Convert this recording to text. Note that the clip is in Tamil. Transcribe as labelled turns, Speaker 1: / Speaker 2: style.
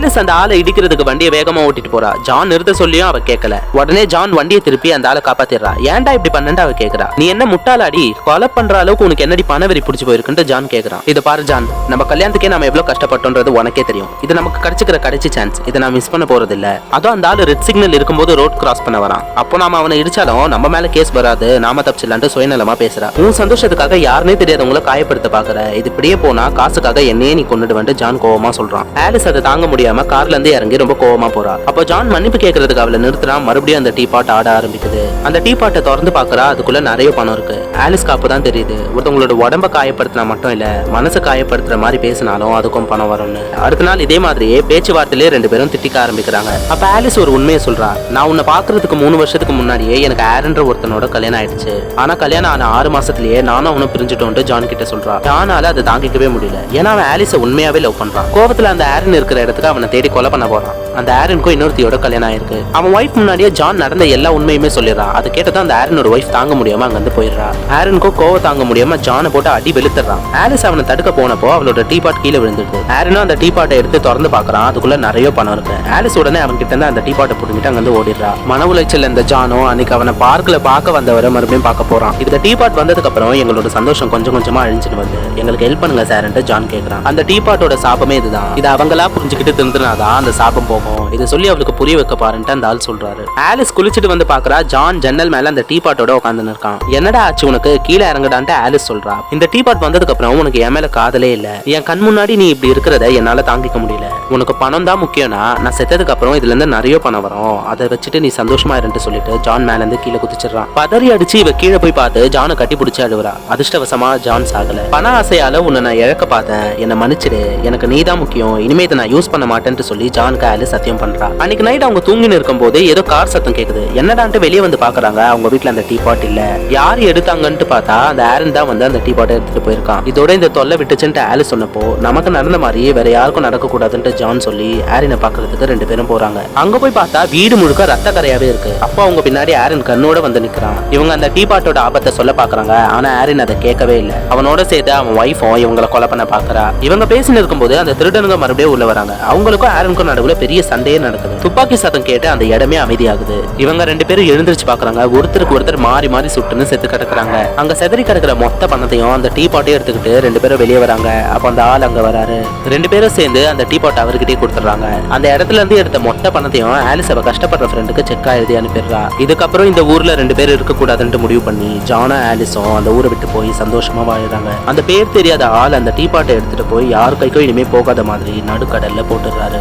Speaker 1: ஆலிஸ் அந்த ஆளை இடிக்கிறதுக்கு வண்டியை வேகமா ஓட்டிட்டு போறா. ஜான் நிறுத்த சொல்லியும் அவ கேட்கல. உடனே ஜான் வண்டியை திருப்பி அந்த ஆளை காப்பாத்திடுறா. ஏன்டா இப்படி பண்ணு அவ கேக்குறா. நீ என்ன முட்டாளாடி, கொலை பண்ற அளவுக்கு உனக்கு என்னடி பணவெறி பிடிச்சு போயிருக்குன்னு ஜான் கேக்குறான். இத பாரு ஜான், நம்ம கல்யாணத்துக்கே நம்ம எவ்வளவு கஷ்டப்பட்டோன்றது உனக்கே தெரியும். இது நமக்கு கிடைச்சிக்கிற கடைசி சான்ஸ். இதை நான் மிஸ் பண்ண போறது இல்ல. அதுவும் அந்த ஆளு ரெட் சிக்னல் இருக்கும்போது ரோட் கிராஸ் பண்ண வரான். அப்போ நாம அவனை இடிச்சாலும் நம்ம மேல கேஸ் வராது, நாம தப்பிச்சிடலான்ட்டு சுயநலமா பேசுறா. உன் சந்தோஷத்துக்காக யாருனே தெரியாதவங்களை காயப்படுத்த பாக்குற. இது இப்படியே போனா காசுக்காக என்னையே நீ கொண்டுட்டு வந்து ஜான் கோவமா சொல்றான். ஆலிஸ் அதை தாங்க முடியாம கார்ல இருந்து இறங்கி ரொம்ப கோவமா போறா. அப்போ ஜான் மன்னிப்பு கேட்கறதுக்கு அவளை நிறுத்துறான். மறுபடியும் அந்த டீ பாட் ஆட ஆரம்பிக்குது. அந்த டீ பாட்டை திறந்து பாக்குறா. அதுக்குள்ள நிறைய பணம் இருக்கு. ஆலிஸ்க்கு அப்பதான் தெரியுது, ஒருத்தவங்களோட உடம்ப காயப்படுத்தினா மட்டும் இல்ல, மனசு காயப்படுத்துற மாதிரி பேசினாலும் அதுக்கும் பணம் வரும்னு. அடுத்த நாள் இதே மாதிரியே பேச்சுவார்த்தையிலே ரெண்டு பேரும் திட்டிக்க ஆரம்பிக்கிறாங்க. அப்ப ஆலிஸ் ஒரு உண்மையை சொல்றா. நான் உன்னை பாக்குறதுக்கு 3 வருஷத்துக்கு முன்னாடியே எனக்கு ஆரன்ற ஒருத்தனோட கல்யாணம் ஆயிடுச்சு. ஆனா கல்யாணம் ஆன 6 மாசத்துலயே நானும் அவனும் பிரிஞ்சுட்டோம்னு ஜான் கிட்ட சொல்றா. ஜானால அதை தாங்கிக்கவே முடியல. ஏன்னா அவன் ஆலிஸை உண்மையாவே லவ் பண்றான். கோவத்துல அந்த ஆரன் இருக்கிற இடத்துக்கு அவனை தேடி கொலை பண்ண போறான். அந்த ஆரனுக்கும் இன்னொருத்தியோட கல்யாணம் ஆயிருக்கு. அவன் ஒய்ஃப் முன்னாடியே ஜான் நடந்த எல்லா உண்மையுமே சொல்லிடுறான். அது கேட்டதான் அந்த ஆரனோட ஒய்ஃப் தாங்க முடியாம அங்க வந்து போயிடுறா. ஆரனுக்கும் கோவ தாங்க முடியாம ஜானை போட்டு அடி வெளுத்துறான். ஆலிஸ் அவனை தடுக்க போனப்போ அவளோட டீ பாட் கீழே விழுந்துடுது. ஆரனும் அந்த டீ பாட்டை எடுத்து திறந்து பாக்குறான். அதுக்குள்ள நிறைய பணம் இருக்கு. ஆலிஸ் உடனே அவன் கிட்ட இருந்து அந்த டீ பாட்டை புடிங்கிட்டு அங்க வந்து ஓடிடுறா. மன உளைச்சல் இந்த ஜானும் அன்னைக்கு அவனை பார்க்ல பார்க்க வந்தவரை மறுபடியும் பார்க்க போறான். இந்த டீ பாட் வந்ததுக்கு அப்புறம் எங்களோட சந்தோஷம் கொஞ்சம் கொஞ்சமா அழிஞ்சிட்டு வந்து எங்களுக்கு ஹெல்ப் பண்ணுங்க சார்ன்ட்டு ஜான் கேக்குறான். அந்த டீ பாட்டோட சாபமே இதுதான். இது அவங்களா புரிஞ்சுக்கிட்டு திருந்தினாதான் அந்த சாபம் போகும். இதை சொல்லி அவளுக்கு புரிய வைக்க பாருன்ட்டு அந்த ஆள் சொல்றாரு. ஆலிஸ் குளிச்சுட்டு வந்து பாக்குறா. ஜான் ஜன்னல் மேல அந்த டீ பாட்டோட உட்காந்து இருக்கான். என்னடா ஆச்சு உனக்கு, கீழே இறங்கடான்ட்டு ஆலிஸ் சொல்றா. இந்த டீ பாட் வந்ததுக்கு அப்புறம் உனக்கு என் மேல காதலே இல்ல. என் கண் முன்னாடி நீ இப்படி இருக்கிறத என்னால தாங்கிக்க முடியல. உனக்கு பணம் தான் முக்கியம்னா நான் செத்ததுக்கு அப்புறம் இதுல இருந்து நிறைய பணம் வரும், அதை வச்சுட்டு நீ சந்தோஷமா இருன்னு சொல்லிட்டு ஜான் மேல இருந்து கீழே குதிச்சிடறான். பதறி அடிச்சு இவ கீழே போய் பார்த்து ஜானை கட்டி பிடிச்சு அழுவுறா. அதிர்ஷ்டவசமா ஜான் சாகல. பண ஆசையால உன்னை நான் இழக்க பார்த்தேன், என்னை மன்னிச்சிடு, எனக்கு நீ தான் முக்கியம், இனிமே இதை நான் யூஸ் பண்ண மாட்டேன்னு சொல்லி ஜானுக்கு ஆலிஸ் சத்தியம் பண்றா. அன்னைக்கு நைட் அவங்க தூங்கின்னு இருக்கும் போது ஏதோ கார் சத்தம் கேக்குது. என்னடான்ட்டு வெளியே வந்து பாக்குறாங்க. அவங்க வீட்டுல அந்த டீ பாட் இல்ல. யாரு எடுத்தாங்கன்னு பார்த்தா அந்த ஆரன் தான் வந்து அந்த டீ பாட்டை எடுத்துட்டு போயிருக்கான். இதோட இந்த தொல்லை விட்டுச்சுன்ட்டு ஆலிஸ் சொன்னப்போ நமக்கு நடந்த மாதிரி வேற யாருக்கும் நடக்க கூடாதுன்ட்டு ஜான் சொல்லி ஆரினை பாக்குறதுக்கு ரெண்டு பேரும் போறாங்க. அங்க போய் பார்த்தா வீடு முழுக்க ரத்த கரையாவே இருக்கு. அப்போ அவங்க பின்னாடி ஆரன் கண்ணோட வந்து நிக்கிறான். இவங்க அந்த டீ பாட்டோட ஆபத்தை சொல்ல பாக்குறாங்க. ஆனா ஆரின் அதை கேட்கவே இல்லை. அவனோட சேர்த்து அவன் ஒய்ஃபும் இவங்களை கொலை பண்ண பாக்குறா. இவங்க பேசின்னு இருக்கும்போது அந்த திருடனுங்க மறுபடியும் உள்ள வராங்க. அவங்களுக்கும் ஆரனுக்கும் நடுவுல பெரிய சண்டையே நடக்குது. துப்பாக்கி சத்தம் கேட்டு அந்த இடமே அமைதியாகுது. இவங்க ரெண்டு பேரும் எழுந்திருச்சு பாக்குறாங்க. ஒருத்தருக்கு ஒருத்தர் மாறி மாறி சுட்டுன்னு செத்து கிடக்குறாங்க. அங்க செதறி கிடக்குற மொத்த பணத்தையும் அந்த டீ பாட்டையும் எடுத்துக்கிட்டு ரெண்டு பேரும் வெளியே வராங்க. அப்ப அந்த ஆள் அங்க வராரு. ரெண்டு பேரும் சேர்ந்து அந்த டீ பாட்டை அவர்கிட்டயே கொடுத்துறாங்க. அந்த இடத்துல இருந்து எடுத்த மொத்த பணத்தையும் ஆலிஸ் அவ கஷ்டப்படுற ஃப்ரெண்டுக்கு செக்கா எழுதி அனுப்பிடுறா. இதுக்கப்புறம் இந்த ஊர்ல ரெண்டு பேர் இருக்க கூடாதுன்னு முடிவு பண்ணி ஜானும் ஆலிஸும் அந்த ஊரை விட்டு போய் சந்தோஷமா வாழுறாங்க. அந்த பேர் தெரியாத ஆள் அந்த டீ பாட்டை எடுத்துட்டு போய் யார் கைக்கும் இனிமே போகாத மாதிரி நடுக்கடல்ல போட்டுடுறாரு.